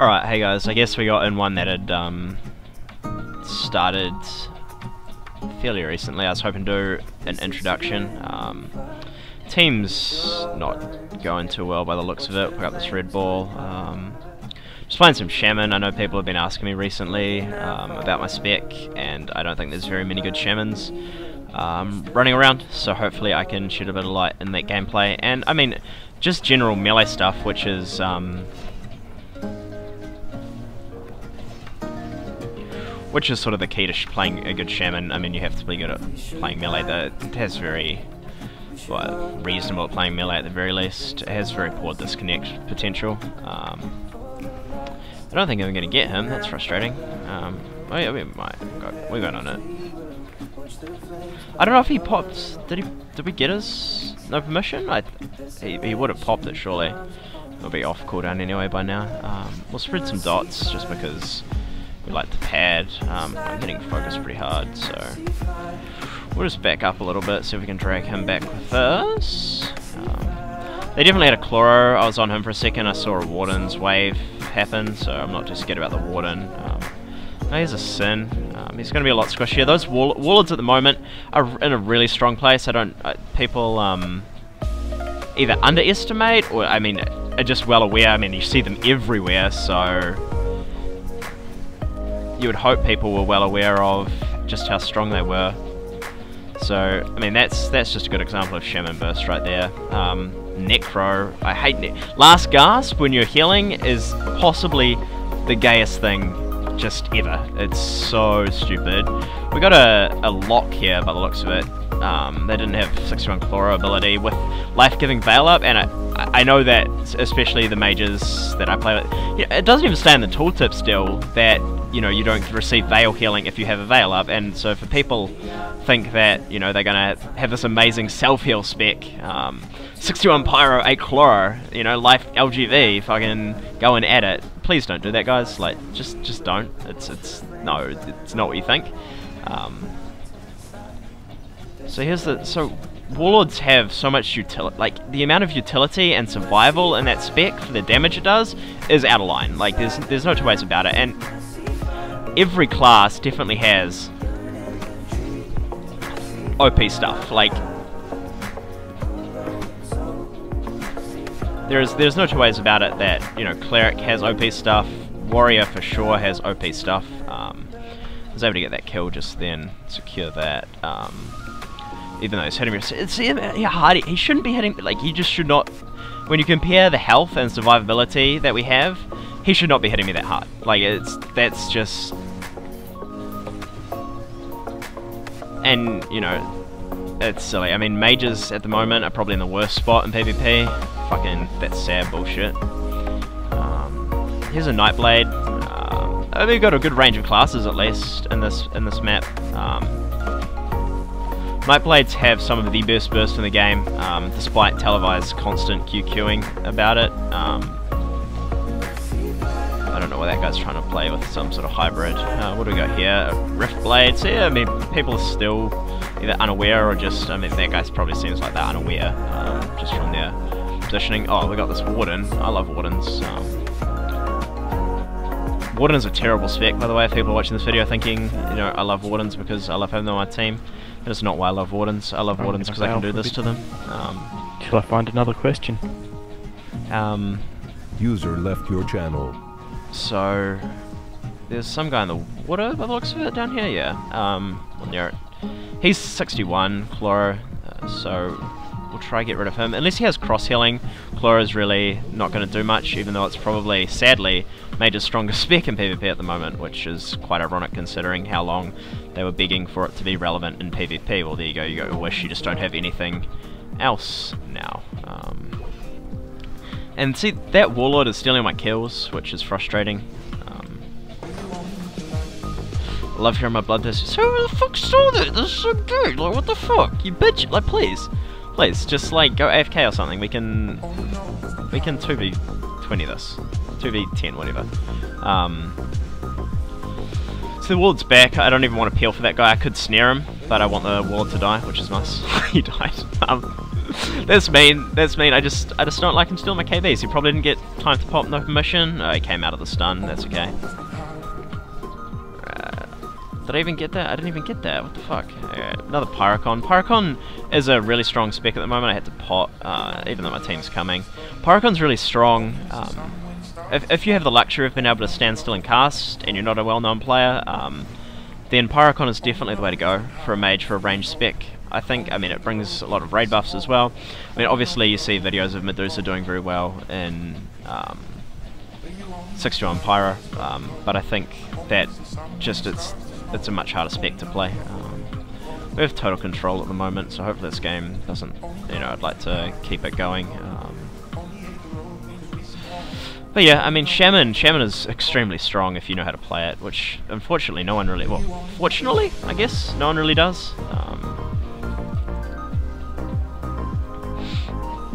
Alright, hey guys, I guess we got in one that had started fairly recently. I was hoping to do an introduction. Team's not going too well by the looks of it. Pick up this red ball. Just playing some Shaman. I know people have been asking me recently about my spec, and I don't think there's very many good Shamans running around, so hopefully I can shed a bit of light in that gameplay. And I mean, just general melee stuff, which is sort of the key to playing a good Shaman. I mean, you have to be good at playing melee. It has very reasonable at playing melee at the very least. It has very poor disconnect potential. I don't think I'm going to get him. That's frustrating. Oh yeah, we got on it. I don't know if he popped. Did we get his no permission? He would have popped it surely. It'll be off cooldown anyway by now. We'll spread some dots just because we like to pad. I'm hitting focus pretty hard, so we'll just back up a little bit, see if we can drag him back with us. They definitely had a Chloro. I was on him for a second. I saw a Warden's wave happen, so I'm not too scared about the Warden. No, here's a Sin. He's going to be a lot squishier. Those Warlords at the moment are in a really strong place. People either underestimate or, I mean, are just well aware. I mean, you see them everywhere, so you would hope people were well aware of just how strong they were. So, I mean, that's just a good example of Shaman Burst right there. Necro, I hate Last Gasp when you're healing is possibly the gayest thing just ever. It's so stupid. We got a lock here by the looks of it. They didn't have 61 Chloro ability with life-giving Veil Up, and I know that especially the mages that I play with, it doesn't even stay in the tooltip still that you don't receive Veil healing if you have a Veil Up, and so for people think that they're gonna have this amazing self-heal spec, 61 Pyro, 8 Chloro, life LGV, fucking go and add it. Please don't do that, guys. Like, just don't. It's not what you think. So Warlords have so much utility. Like, the amount of utility and survival in that spec for the damage it does is out of line. Like, there's no two ways about it. And every class definitely has OP stuff. Like, there's no two ways about it that Cleric has OP stuff, Warrior for sure has OP stuff. I was able to get that kill just then, secure that. Even though he's hitting me, see how hard he shouldn't be hitting. Like, he just should not. When you compare the health and survivability that we have, he should not be hitting me that hard. Like, that's just. And it's silly. I mean, mages at the moment are probably in the worst spot in PvP. Fucking, that's sad bullshit. Here's a Nightblade. We've got a good range of classes at least in this map. Nightblades have some of the best burst in the game, despite televised constant QQing about it. I don't know what that guy's trying to play with, some sort of hybrid. What do we got here? A Rift Blade. So yeah, I mean, people are still either unaware or just, I mean, that guy probably seems like they're unaware, just from their positioning. Oh, we got this Warden. I love Wardens. Warden is a terrible spec, by the way, if people are watching this video thinking, I love Wardens because I love having them on my team. That is not why I love Wardens. I love Wardens because I can do this to them. Shall I find another question? User left your channel. So, there's some guy in the water by the looks of it down here, yeah. Near it. He's 61, Chloro, so we'll try to get rid of him. Unless he has cross-healing, Chloro's really not going to do much, even though it's probably, sadly, Mage's strongest spec in PvP at the moment, which is quite ironic considering how long they were begging for it to be relevant in PvP. Well, there you go, wish you just don't have anything else now. And see, that Warlord is stealing my kills, which is frustrating. I love hearing my blood test. So who the fuck stole that? This is so good. Like, what the fuck? You bitch. Like, please, just like go AFK or something. We can 2v20 this, 2v10, whatever. So the Warlord's back. I don't even want to peel for that guy. I could snare him, but I want the Warlord to die, which is nice. He died. That's mean. That's mean. I just don't like him stealing my KBs. He probably didn't get time to pop no permission. Oh, he came out of the stun. That's okay. Did I even get that? I didn't even get that. What the fuck? Another Pyrocon. Pyrocon is a really strong spec at the moment. I had to pot, even though my team's coming. Pyrocon's really strong. If you have the luxury of being able to stand still and cast, and you're not a well-known player, then Pyrocon is definitely the way to go for a mage for a ranged spec. I think, I mean, it brings a lot of raid buffs as well. I mean, obviously you see videos of Medusa doing very well in 61 Pyro, but I think that just it's a much harder spec to play. We have total control at the moment, so hopefully this game doesn't, you know, I'd like to keep it going. But yeah, I mean, Shaman is extremely strong if you know how to play it, which unfortunately no one really, well, fortunately, I guess, no one really does.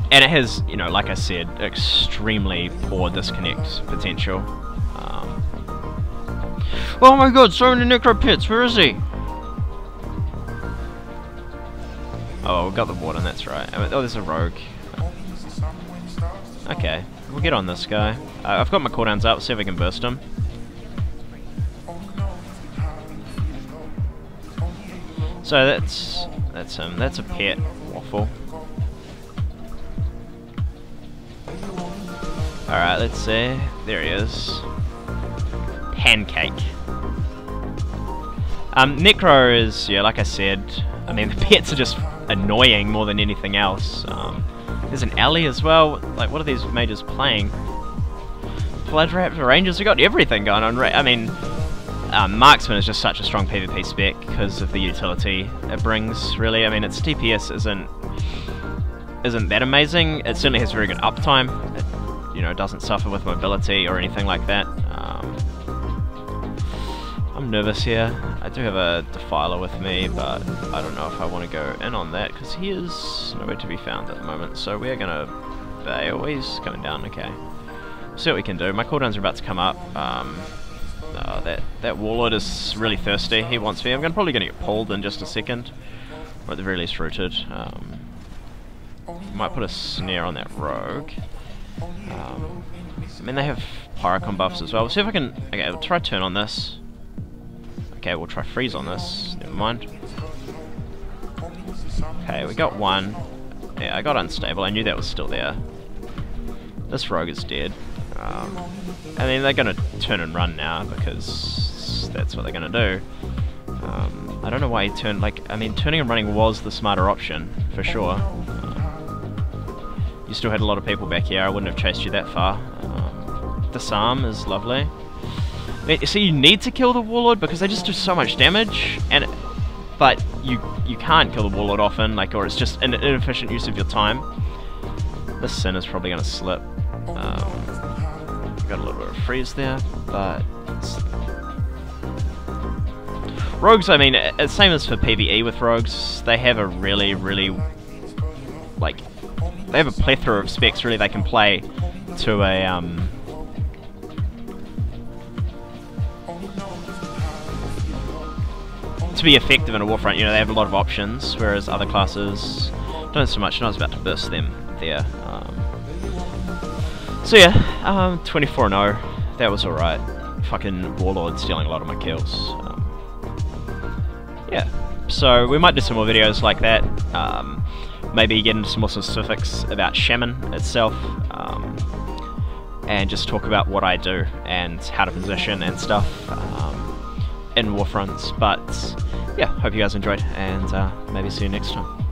And it has, you know, like I said, extremely poor disconnect potential. Oh my god, so many necro pits, where is he? Oh, we got the warden, that's right. Oh, there's a rogue. Okay, we'll get on this guy. I've got my cooldowns up, see if I can burst him. So that's him. That's a pet waffle. Alright, let's see. There he is. Pancake. Necro is, yeah, like I said, I mean, the pets are just annoying more than anything else. There's an alley as well. Like, what are these mages playing? Blood Raptor Rangers, we got everything going on. I mean, Marksman is just such a strong PvP spec because of the utility it brings, really. I mean, its DPS isn't that amazing. It certainly has very good uptime. It, you know, doesn't suffer with mobility or anything like that. I'm nervous here. I do have a Defiler with me, but I don't know if I want to go in on that because he is nowhere to be found at the moment. So we're gonna bail. He's coming down. Okay. See what we can do. My cooldowns are about to come up. That Warlord is really thirsty. He wants me. I'm probably gonna get pulled in just a second, or at the very least rooted. Might put a snare on that rogue. I mean, they have Pyrocon buffs as well. We'll see if I can. Okay, we'll try turn on this. Okay, we'll try freeze on this. Never mind. Okay, we got one. Yeah, I got unstable. I knew that was still there. This rogue is dead. I mean, they're gonna turn and run now because that's what they're gonna do. I don't know why he turned. Like, I mean, turning and running was the smarter option for sure. You still had a lot of people back here. I wouldn't have chased you that far. Disarm is lovely. See, you need to kill the Warlord because they just do so much damage, but you can't kill the Warlord often, like, or it's just an inefficient use of your time. This Sin is probably going to slip. Got a little bit of freeze there, but rogues. I mean, it's same as for PvE with rogues. They have a really, like, they have a plethora of specs really they can play to a to be effective in a warfront. You know, they have a lot of options, whereas other classes don't so much. And I was about to burst them there. So yeah, 24-0. That was alright. Fucking Warlord stealing a lot of my kills. Yeah, so we might do some more videos like that. Maybe get into some more specifics about Shaman itself, and just talk about what I do and how to position and stuff in warfronts. But yeah, hope you guys enjoyed, and maybe see you next time.